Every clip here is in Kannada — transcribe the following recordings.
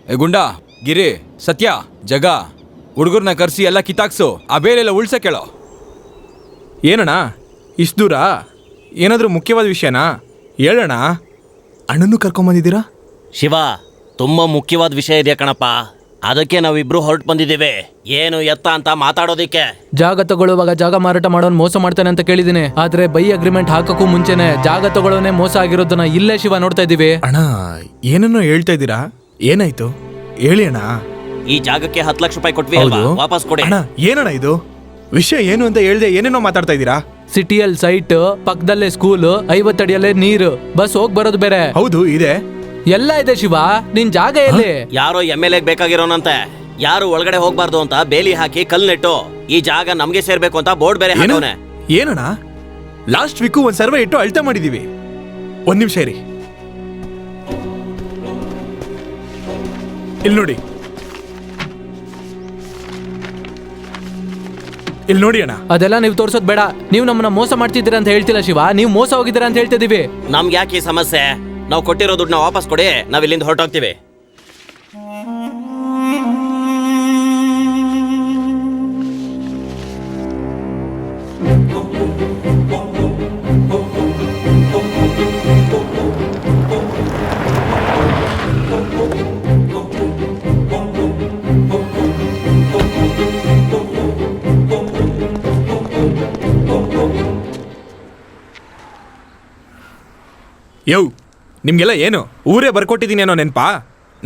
ಗುಂಡಾ, ಗಿರಿ, ಸತ್ಯ, ಜಗ, ಹುಡುಗರ್ನ ಕರ್ಸಿ ಎಲ್ಲ ಕಿತ್ತಾಕ್ಸು. ಆ ಬೇಲೆಲ್ಲ ಉಳ್ಸ ಕೇಳೋ. ಏನಣ್ಣ ಇಷ್ಟು ದೂರ? ಏನಾದರೂ ಮುಖ್ಯವಾದ ವಿಷಯನಾ? ಹೇಳೋಣ. ಅಣ್ಣನೂ ಕರ್ಕೊಂಬಂದಿದ್ದೀರಾ? ಶಿವ, ತುಂಬಾ ಮುಖ್ಯವಾದ ವಿಷಯ ಇದೆ ಕಣಪ್ಪ. ಅದಕ್ಕೆ ನಾವಿಬ್ರು ಹೊರಟು ಬಂದಿದ್ದೀವಿ. ಏನು ಎತ್ತ ಅಂತ ಮಾತಾಡೋದಿಕ್ಕೆ. ಜಾಗ ತಗೊಳ್ಳುವಾಗ ಜಾಗ ಮಾರಾಟ ಮಾಡೋನ್ ಮೋಸ ಮಾಡ್ತಾನೆ ಅಂತ ಕೇಳಿದೀನಿ. ಆದ್ರೆ ಬೈ ಅಗ್ರಿಮೆಂಟ್ ಹಾಕಕ್ಕೂ ಮುಂಚೆನೆ ಜಾಗ ತಗೊಳ್ಳೋನೆ ಮೋಸ ಆಗಿರೋದನ್ನ ಇಲ್ಲೇ ಶಿವ ನೋಡ್ತಾ ಇದೀವಿ. ಅಣ್ಣ ಏನನ್ನೋ ಹೇಳ್ತಾ ಇದ್ದೀರಾ? ಏನಾಯ್ತು ಹೇಳಿ ಅಣ್ಣ. ಈ ಜಾಗಕ್ಕೆ 10 ಲಕ್ಷ ರೂಪಾಯಿ ಕೊಟ್ವಿ ಅಲ್ವಾ, ವಾಪಸ್ ಕೊಡಿ. ಅಣ್ಣ ಏನಣ್ಣ ಇದು ವಿಷಯ ಏನು ಅಂತ ಹೇಳ್ದೆ ಏನೇನೋ ಮಾತಾಡ್ತಾ ಇದ್ದೀರಾ? ಸಿಟಿಯಲ್ಲಿ ಸೈಟ್, ಪಕ್ಕದಲ್ಲೇ ಸ್ಕೂಲ್, 50 ಅಡಿಯಲ್ಲೇ ನೀರು, ಬಸ್ ಹೋಗ್ ಬರೋದು ಬೇರೆ. ಹೌದು ಇದೆ, ಎಲ್ಲ ಇದೆ ಶಿವ. ನಿನ್ ಜಾಗ ಎಲ್ಲಿ? ಯಾರೋ MLA ಬೇಕಾಗಿರೋನಂತೆ. ಯಾರು ಒಳಗಡೆ ಹೋಗ್ಬಾರ್ದು ಅಂತ ಬೇಲಿ ಹಾಕಿ ಕಲ್ ನೆಟ್ಟು ಈ ಜಾಗ ನಮ್ಗೆ ಸೇರ್ಬೇಕು ಅಂತ ಬೋರ್ಡ್ ಬೇರೆ ಹಾಕೋನೆ. ಏನಣ್ಣ ಲಾಸ್ಟ್ ವೀಕು ಒಂದ್ ಸರ್ವೆ ಇಟ್ಟು ಅಳ್ತಾ ಮಾಡಿದೀವಿ. ಒಂದ್ ನಿಮಿಷ ಇರಿ, ಇಲ್ಲಿ ನೋಡಿ, ಇಲ್ಲಿ ನೋಡಿ ಅಣ್ಣ. ಅದೆಲ್ಲ ನೀವು ತೋರ್ಸೋದ್ ಬೇಡ. ನೀವು ನಮ್ಮನ್ನ ಮೋಸ ಮಾಡ್ತಿದ್ದೀರಾ ಅಂತ ಹೇಳ್ತಿಲ್ಲ ಶಿವ, ನೀವು ಮೋಸ ಹೋಗಿದ್ದೀರಾ ಅಂತ ಹೇಳ್ತಿದೀವಿ. ನಮ್ಗೆ ಯಾಕೆ ಈ ಸಮಸ್ಯೆ? ನಾವು ಕೊಟ್ಟಿರೋ ದುಡ್ಡನ್ನ ವಾಪಸ್ ಕೊಡಿ, ನಾವ್ ಇಲ್ಲಿಂದ ಹೊರಟೋಗ್ತೀವಿ. ಯೋ, ನಿಮ್ಗೆಲ್ಲ ಏನು ಊರೇ ಬರ್ಕೊಟ್ಟಿದ್ದೀನಿ ಏನೋ ನೆನ್ಪಾ?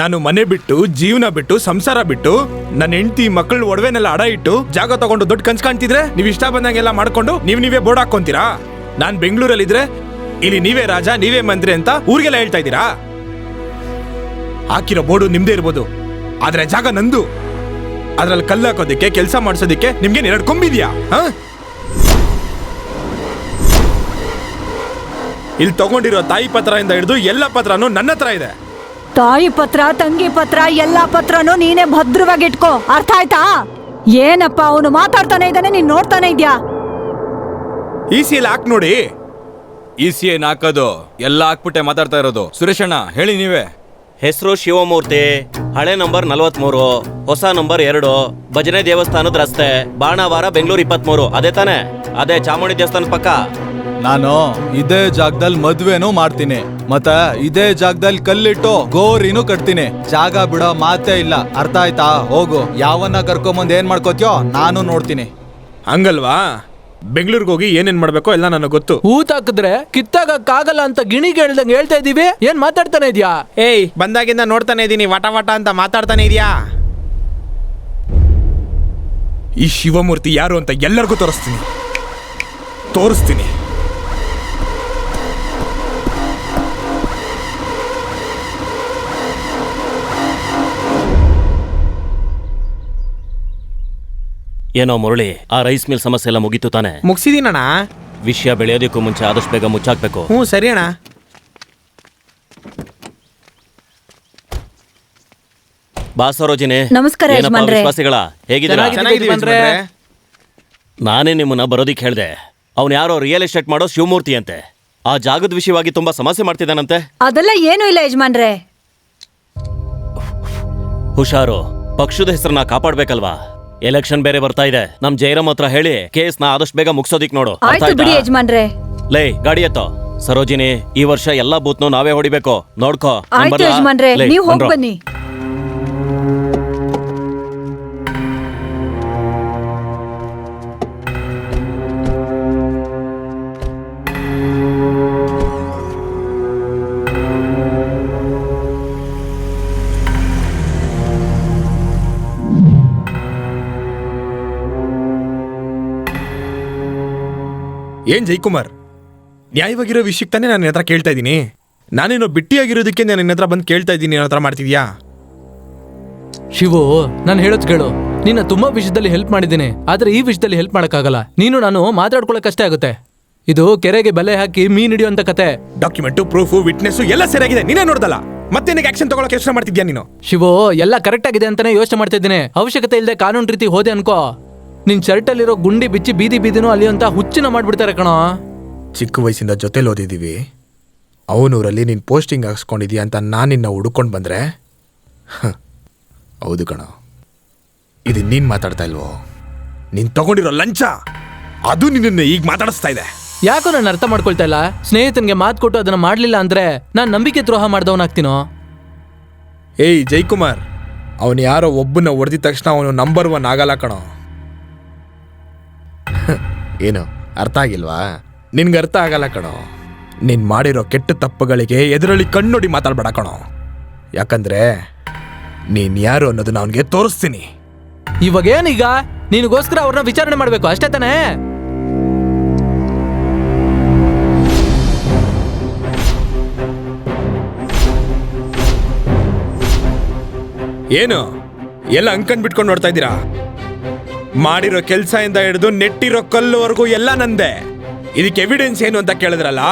ನಾನು ಮನೆ ಬಿಟ್ಟು, ಜೀವನ ಬಿಟ್ಟು, ಸಂಸಾರ ಬಿಟ್ಟು, ನನ್ನ ಹೆಂಡತಿ ಮಕ್ಕಳ ಒಡವೆನೆಲ್ಲ ಅಡ ಇಟ್ಟು ಜಾಗ ತಗೊಂಡು ದೊಡ್ಡ ಕನ್ಸ್ ಕಾಣ್ತಿದ್ರೆ ನೀವು ಇಷ್ಟ ಬಂದಂಗೆಲ್ಲ ಮಾಡ್ಕೊಂಡು ನೀವೇ ಬೋರ್ಡ್ ಹಾಕೊಂತೀರಾ? ನಾನ್ ಬೆಂಗಳೂರಲ್ಲಿದ್ರೆ ಇಲ್ಲಿ ನೀವೇ ರಾಜ, ನೀವೇ ಮಂತ್ರಿ ಅಂತ ಊರಿಗೆಲ್ಲ ಹೇಳ್ತಾ ಇದ್ದೀರಾ? ಹಾಕಿರೋ ಬೋರ್ಡು ನಿಮ್ದೇ ಇರ್ಬೋದು, ಆದ್ರೆ ಜಾಗ ನಂದು. ಅದ್ರಲ್ಲಿ ಕಲ್ಲು ಹಾಕೋದಿಕ್ಕೆ, ಕೆಲಸ ಮಾಡಿಸೋದಿಕ್ಕೆ ನಿಮ್ಗೆ 2 ಕೊಂಬಿದ್ಯಾ? ಇಲ್ಲಿ ತಗೊಂಡಿರೋ ತಾಯಿ ಪತ್ರದಿಂದ ಹಿಡಿದು ಎಲ್ಲ ಪತ್ರನೂ ನನ್ನ ಹತ್ರ ಇದೆ. ತಾಯಿ ಪತ್ರ, ತಂಗಿ ಪತ್ರ, ಎಲ್ಲಾ ಪತ್ರನೂ ನೀನೇ ಭದ್ರವಾಗಿ ಇಟ್ಕೋ. ಅರ್ಥ ಆಯ್ತಾ? ಏನಪ್ಪ ಅವನು ಮಾತಾಡ್ತಾನೆ ಇದ್ದಾನೆ, ನೀನ್ ನೋಡ್ತಾನೆ ಇದ್ಯಾ? ECL ಹಾಕ್ ನೋಡಿ. ECN ಹಾಕೋದು ಎಲ್ಲ ಹಾಕ್ಬಿಟ್ಟೆ ಮಾತಾಡ್ತಾ ಇರೋದು. ಸುರೇಶಣ್ಣ ಹೇಳಿ ನೀವೇ. ಹೆಸರು ಶಿವಮೂರ್ತಿ, ಹಳೆ ನಂಬರ್ 43, ಹೊಸ ನಂಬರ್ 2, ಭಜನೆ ದೇವಸ್ಥಾನದ ರಸ್ತೆ, ಬಾಣಾವಾರ, ಬೆಂಗಳೂರು 23. ಅದೇ ತಾನೆ? ಅದೇ ಚಾಮುಂಡಿ ದೇವಸ್ಥಾನದ ಪಕ್ಕ. ನಾನು ಇದೇ ಜಾಗದಲ್ಲಿ ಮದ್ವೆನೂ ಮಾಡ್ತೀನಿ, ಮತ್ತೆ ಇದೇ ಜಾಗದಲ್ಲಿ ಕಲ್ಲಿಟ್ಟು ಗೋರಿನೂ ಕಟ್ತೀನಿ. ಜಾಗ ಬಿಡೋ ಮಾತೇ ಇಲ್ಲ. ಅರ್ಥ ಆಯ್ತಾ? ಹೋಗು, ಯಾವನ್ನ ಕರ್ಕೊಂಬಂದ್ ಏನ್ ಮಾಡ್ಕೋತ್ಯೋ ನಾನು ನೋಡ್ತೀನಿ. ಹಂಗಲ್ವಾ? ಬೆಂಗಳೂರಿಗೆ ಹೋಗಿ ಏನೇನ್ ಮಾಡ್ಬೇಕೋ ಎಲ್ಲ ನನಗೆ ಗೊತ್ತು. ಊತ ಹಾಕಿದ್ರೆ ಕಿತ್ತಾಗಕ್ಕಾಗಲ್ಲ ಅಂತ ಗಿಣಿಗೆ ಹೇಳ್ದಂಗೆ ಹೇಳ್ತಾ ಇದೀವಿ. ಏನ್ ಮಾತಾಡ್ತಾನೆ ಇದ್ಯಾ? ಏಯ್, ಬಂದಾಗಿಂದ ನೋಡ್ತಾನೆ ಇದೀನಿ, ವಟ ವಟ ಅಂತ ಮಾತಾಡ್ತಾನೆ ಇದೆಯಾ? ಈ ಶಿವಮೂರ್ತಿ ಯಾರು ಅಂತ ಎಲ್ಲರಿಗೂ ತೋರಿಸ್ತೀನಿ. ಏನೋ ಮುರಳಿ, ಆ ರೈಸ್ ಮಿಲ್ ಸಮಸ್ಯೆ ಎಲ್ಲ ಮುಗೀತು ತಾನೆ? ಮುಗಿಸಿದೀನಣ್ಣ. ವಿಷಯ ಬೆಳೆಯೋದಕ್ಕೂ ಮುಂಚೆ ಆದಷ್ಟು ಬೇಗ ಮುಚ್ಚಾಕ್ಬೇಕು. ಸರಿ ಅಣ್ಣ. ಬಾ ಸರೋಜಿನಿ. ನಮಸ್ಕಾರ ಯಜಮಾನ್ರೆ. ವಿಶ್ವಾಸಿಗಳ ಹೇಗಿದ್ದೀರಾ? ಚೆನ್ನಾಗಿದ್ದೀವಿ. ನಾನೇ ನಿಮ್ಮನ್ನ ಬರೋದಿಕ್ ಹೇಳ್ದೆ. ಅವ್ನು ಯಾರೋ ರಿಯಲ್ ಎಸ್ಟೇಟ್ ಮಾಡೋ ಶಿವಮೂರ್ತಿ ಅಂತೆ. ಆ ಜಾಗದ ವಿಷಯವಾಗಿ ತುಂಬಾ ಸಮಸ್ಯೆ ಮಾಡ್ತಿದ್ದಾನಂತೆ. ಅದೆಲ್ಲ ಏನೂ ಇಲ್ಲ ಯಜಮಾನ್ರೆ. ಹುಷಾರು, ಪಕ್ಷದ ಹೆಸರನ್ನ ಕಾಪಾಡ್ಬೇಕಲ್ವಾ? ಎಲೆಕ್ಷನ್ ಬೇರೆ ಬರ್ತಾ ಇದೆ. ನಮ್ ಜೈರಾಮ್ ಹತ್ರ ಹೇಳಿ ಕೇಸ್ನ ಆದಷ್ಟು ಬೇಗ ಮುಗಿಸೋದಿಕ್ ನೋಡು. ಆಯ್ತು ಬಿಡಿ ಯಜಮಾನ್ರೆ. ಲೇ, ಗಾಡಿ ಎತ್ತೋ. ಸರೋಜಿನಿ, ಈ ವರ್ಷ ಎಲ್ಲಾ ಬೂತ್ನು ನಾವೇ ಹೊಡಿಬೇಕು, ನೋಡ್ಕೋ. ಆಯ್ತು ಯಜಮಾನ್ರೆ, ನೀವು ಹೋಗಿ ಬನ್ನಿ. ಏನ್ ಜೈಕುಮಾರ್, ನ್ಯಾಯವಾಗಿರೋ ವಿಷಯಕ್ಕೆ ತಾನೇ ನಾನು ಹತ್ರ ಕೇಳ್ತಾ ಇದ್ದೀನಿ. ನಾನೇನೋ ಬಿಟ್ಟಿಯಾಗಿರೋದಕ್ಕೆ ನಾನು ನಿನ್ನ ಹತ್ರ ಬಂದು ಕೇಳ್ತಾ ಇದ್ದೀನಿ, ಹತ್ರ ಮಾಡ್ತಿದ್ಯಾ? ಶಿವು, ನಾನು ಹೇಳೋದ್ ಕೇಳು. ನಿನ್ನ ತುಂಬಾ ವಿಷಯದಲ್ಲಿ ಹೆಲ್ಪ್ ಮಾಡಿದ್ದೀನಿ, ಆದ್ರೆ ಈ ವಿಷಯದಲ್ಲಿ ಹೆಲ್ಪ್ ಮಾಡಕ್ಕಾಗಲ್ಲ. ನೀನು ನಾನು ಮಾತಾಡ್ಕೊಳಕ್ಕಷ್ಟೇ ಆಗುತ್ತೆ. ಇದು ಕೆರೆಗೆ ಬಲೆ ಹಾಕಿ ಮೀನ್ ಹಿಡಿಯುವಂತ ಕತೆ. ಡಾಕ್ಯುಮೆಂಟು, ಪ್ರೂಫು, ವಿಟ್ನೆಸ್ ಎಲ್ಲ ಸರಿಯಾಗಿದೆ, ನೀನೇ ನೋಡ್ದಲ್ಲ. ಮತ್ತೆ ಆಕ್ಷನ್ ತಗೊಳಕ್ಕೆ ಯೋಚನೆ ಮಾಡ್ತಿದ್ಯಾ ನೀನು? ಶಿವು, ಎಲ್ಲ ಕರೆಕ್ಟ್ ಆಗಿದೆ ಅಂತಾನೆ ಯೋಚನೆ ಮಾಡ್ತಾ ಇದ್ದೀನಿ. ಅವಶ್ಯಕತೆ ಇಲ್ಲದೆ ಕಾನೂನು ರೀತಿ ಹೋದೆ ಅನ್ಕೋ, ನಿನ್ ಶರ್ಟ್ ಅಲ್ಲಿರೋ ಗುಂಡಿ ಬಿಚ್ಚಿ ಬೀದಿನೂ ಅಲ್ಲಿ ಅಂತ ಹುಚ್ಚಿನ ಮಾಡ್ಬಿಡ್ತಾರೆ ಕಣೋ. ಚಿಕ್ಕ ವಯಸ್ಸಿಂದ ಜೊತೆಲಿ ಓದಿದೀವಿ. ಅವನೂರಲ್ಲಿ ನೀನ್ ಪೋಸ್ಟಿಂಗ್ ಹಾಕ್ಸ್ಕೊಂಡಿದ್ಯಾ ಅಂತ ನಾನು ನಿನ್ನ ಹುಡ್ಕೊಂಡು ಬಂದ್ರೆ ಹೌದು ಕಣ, ಇದು ನೀನ್ ಮಾತಾಡ್ತಾ ಇಲ್ವೋ? ನೀನ್ ತಗೊಂಡಿರೋ ಲಂಚ ಅದು ನಿನ್ನ ಈಗ ಮಾತಾಡಿಸ್ತಾ ಇದೆ. ಯಾಕೋ ನಾನು ಅರ್ಥ ಮಾಡ್ಕೊಳ್ತಾ ಇಲ್ಲ. ಸ್ನೇಹಿತನಿಗೆ ಮಾತು ಕೊಟ್ಟು ಅದನ್ನ ಮಾಡ್ಲಿಲ್ಲ ಅಂದ್ರೆ ನಾನ್ ನಂಬಿಕೆ ದ್ರೋಹ ಮಾಡ್ದವನಾಗ್ತೀನೋ? ಏಯ್ ಜೈಕುಮಾರ್, ಅವನು ಯಾರೋ ಒಬ್ಬನ ಹೊಡೆದಿದ ತಕ್ಷಣ ಅವನು ನಂಬರ್ 1 ಆಗಲ್ಲ ಕಣೋ. ಏನು ಅರ್ಥ ಆಗಿಲ್ವಾ? ನಿನ್ಗೆ ಅರ್ಥ ಆಗಲ್ಲ ಕಣೋ. ನೀನ್ ಮಾಡಿರೋ ಕೆಟ್ಟ ತಪ್ಪುಗಳಿಗೆ ಎದುರಲ್ಲಿ ಕಣ್ಣೊಡಿ ಮಾತಾಡ್ಬೇಡ ಕಣೋ. ಯಾಕಂದ್ರೆ ನೀನ್ ಯಾರು ಅನ್ನೋದನ್ನ ಅವನಿಗೆ ತೋರಿಸ್ತೀನಿ. ಇವಾಗ ಏನೀಗ? ನಿನಗೋಸ್ಕರ ಅವ್ರನ್ನ ವಿಚಾರಣೆ ಮಾಡ್ಬೇಕು ಅಷ್ಟೇ ತಾನೇ? ಏನು ಎಲ್ಲ ಅಂಕನ್ ಬಿಟ್ಕೊಂಡು ನೋಡ್ತಾ ಇದ್ದೀರಾ? ಮಾಡಿರೋ ಕೆಲಸ ಇಂದ ಹಿಡಿದು ನೆಟ್ಟಿರೋ ಕಲ್ಲುವರೆಗೂ ಎಲ್ಲ ನಂದೆ. ಇದಕ್ಕೆ ಎವಿಡೆನ್ಸ್ ಏನು ಅಂತ ಕೇಳಿದ್ರಲ್ಲ,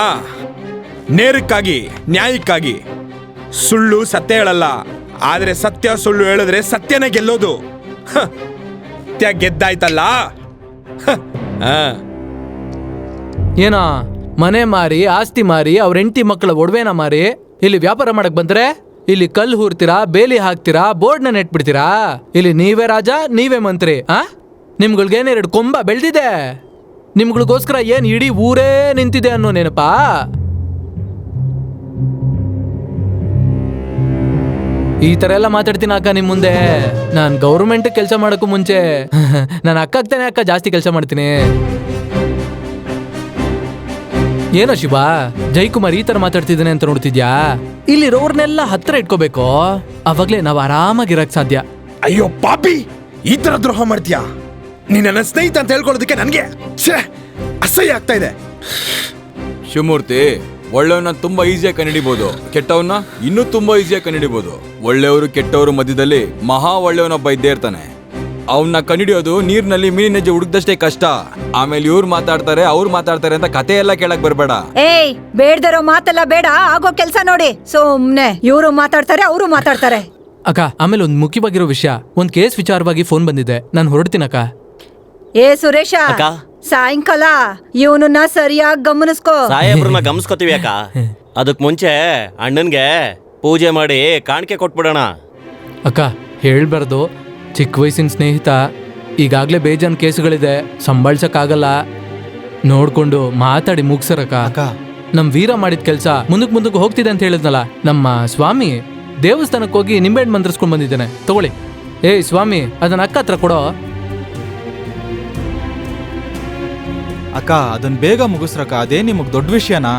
ನೇರಕ್ಕಾಗಿ ನ್ಯಾಯಕ್ಕಾಗಿ ಸುಳ್ಳು ಸತ್ಯ ಹೇಳಲ್ಲ, ಆದ್ರೆ ಸತ್ಯ ಸುಳ್ಳು ಹೇಳಿದ್ರೆ ಸತ್ಯನೇ ಗೆಲ್ಲೋದು. ಸತ್ಯ ಗೆದ್ದಾಯ್ತಲ್ಲ. ಏನೋ ಮನೆ ಮಾರಿ ಆಸ್ತಿ ಮಾರಿ ಅವ್ರ ಹೆಂಡತಿ ಮಕ್ಕಳ ಒಡವೆನ ಮಾರಿ ಇಲ್ಲಿ ವ್ಯಾಪಾರ ಮಾಡಕ್ ಬಂದ್ರೆ ಇಲ್ಲಿ ಕಲ್ಲು ಹೂರ್ತೀರಾ, ಬೇಲಿ ಹಾಕ್ತೀರಾ, ಬೋರ್ಡ್ನ ನೆಟ್ಬಿಡ್ತೀರಾ. ಇಲ್ಲಿ ನೀವೇ ರಾಜ, ನೀವೇ ಮಂತ್ರಿ. ನಿಮ್ಗಳ್ಗೇನ್ 2 ಕೊಂಬ ಬೆಳ್ದಿದೆ? ನಿಮ್ಗಳಿಗೋಸ್ಕರ ಏನ್ ಇಡೀ ಊರೇ ನಿಂತಿದೆ ಅನ್ನೋ ನೆನಪಾ? ಈ ತರ ಎಲ್ಲ ಮಾತಾಡ್ತೀನಿ ಅಕ್ಕ ನಿಮ್ ಮುಂದೆ. ನಾನ್ ಗೌರ್ಮೆಂಟ್ ಕೆಲಸ ಮಾಡಕ್ಕೂ ಮುಂಚೆ ನಾನು ಅಕ್ಕ ಆಗ್ತಾನೆ ಅಕ್ಕ ಜಾಸ್ತಿ ಕೆಲಸ ಮಾಡ್ತೀನಿ. ಏನೋ ಶಿವ, ಜೈಕುಮಾರ್ ಈ ತರ ಮಾತಾಡ್ತಿದ್ದಾನೆ ಅಂತ ನೋಡ್ತಿದ್ಯಾ? ಇಲ್ಲಿರೋರ್ನೆಲ್ಲ ಹತ್ರ ಇಟ್ಕೋಬೇಕು, ಅವಾಗ್ಲೇ ನಾವ್ ಆರಾಮಾಗಿರಕ್ ಸಾಧ್ಯ. ಅಯ್ಯೋ ಪಾಪಿ, ಈ ತರ ದ್ರೋಹ ಮಾಡ್ತೀಯಾ? ನೀನ್ ನನ್ನ ಸ್ನೇಹಿತ ಅಂತ ಹೇಳ್ಕೊಳ್ಳೋದಕ್ಕೆ ನನ್ಗೆ ಅಸಹ್ಯ ಆಗ್ತಾ ಇದೆ. ಶಿವಮೂರ್ತಿ, ಒಳ್ಳೆಯವನ್ನ ತುಂಬಾ ಈಸಿಯಾಗಿ ಕಂಡಿಡಿಬಹುದು, ಕೆಟ್ಟವನ್ನ ಇನ್ನೂ ತುಂಬಾ ಈಸಿಯಾಗಿ ಕಂಡಿಡಿಬಹುದು. ಒಳ್ಳೆಯವರು ಕೆಟ್ಟವರು ಮಧ್ಯದಲ್ಲಿ ಮಹಾ ಒಳ್ಳೆಯವನೊಬ್ಬ ಇದ್ದೇ ಇರ್ತಾನೆ. ಅವನ್ನ ಕಂಡಿಡಿಯೋದು ನೀರಿನಲ್ಲಿ ಮೀನಿನ ಹೆಜ್ಜೆ ಹುಡುಕ್ದಷ್ಟೇ ಕಷ್ಟ. ಆಮೇಲೆ ಇವ್ರು ಮಾತಾಡ್ತಾರೆ ಅವ್ರು ಮಾತಾಡ್ತಾರೆ ಅಂತ ಕತೆ ಎಲ್ಲ ಕೇಳಕ್ ಬರ್ಬೇಡ. ಏಯ್, ಬೇಡ್ದಿರೋ ಮಾತೆಲ್ಲ ಬೇಡ, ಆಗೋ ಕೆಲ್ಸ ನೋಡಿ. ಸುಮ್ನೆ ಇವ್ರು ಮಾತಾಡ್ತಾರೆ ಅವರು ಮಾತಾಡ್ತಾರೆ. ಅಕ್ಕ, ಆಮೇಲೆ ಒಂದ್ ಮುಖ್ಯವಾಗಿರೋ ವಿಷಯ, ಒಂದ್ ಕೇಸ್ ವಿಚಾರವಾಗಿ ಫೋನ್ ಬಂದಿದೆ, ನಾನು ಹೊರಡ್ತೀನಕ್ಕ. ಏ ಸುರೇಶ, ಅಕ್ಕ? ಸಾಯಂಕಾಲ ಇವನನ್ನ ಸರಿಯಾಗಿ ಗಮನಿಸ್ಕೋ. ಸಾಹೇಬ್ರನ್ನ ಗಮನಿಸ್ಕೊತೀವಿ ಅಕ್ಕ. ಅದಕ್ ಮುಂಚೆ ಅಣ್ಣನ್ಗೆ ಪೂಜೆ ಮಾಡಿ ಕಾಣಿಕೆ ಕೊಟ್ಬಿಡೋಣ. ಅಕ್ಕ ಹೇಳ್ಬಾರ್ದು, ಚಿಕ್ಕ ವಯಸ್ಸಿನ ಸ್ನೇಹಿತ, ಈಗಾಗ್ಲೇ ಬೇಜಾನ್ ಕೇಸುಗಳಿದೆ, ಸಂಭಾಳ್ಸಕ್ಕಾಗಲ್ಲ. ನೋಡ್ಕೊಂಡು ಮಾತಾಡಿ ಮುಗ್ಸರಕ್ಕ. ಅಕ್ಕ, ನಮ್ ವೀರ ಮಾಡಿದ ಕೆಲ್ಸ ಮುಂದಕ್ಕೆ ಹೋಗ್ತಿದೆ ಅಂತ ಹೇಳಿದ್ನಲ್ಲ, ನಮ್ಮ ಸ್ವಾಮಿ ದೇವಸ್ಥಾನಕ್ಕೆ ಹೋಗಿ ನಿಂಬೆಹಣ್ಣು ಮಂತ್ರಿಸ್ಕೊಂಡ್ ಬಂದಿದ್ದೇನೆ, ತಗೊಳ್ಳಿ. ಏಯ್ ಸ್ವಾಮಿ, ಅದನ್ನ ಅಕ್ಕ ಹತ್ರ ಕೊಡೋ. ಅಕ್ಕ ಅದನ್ನ ಬೇಗ ಮುಗಿಸ್ರಕ್ಕ, ಅದೇ ನಿಮಗ್ ದೊಡ್ಡ ವಿಷಯನಾ?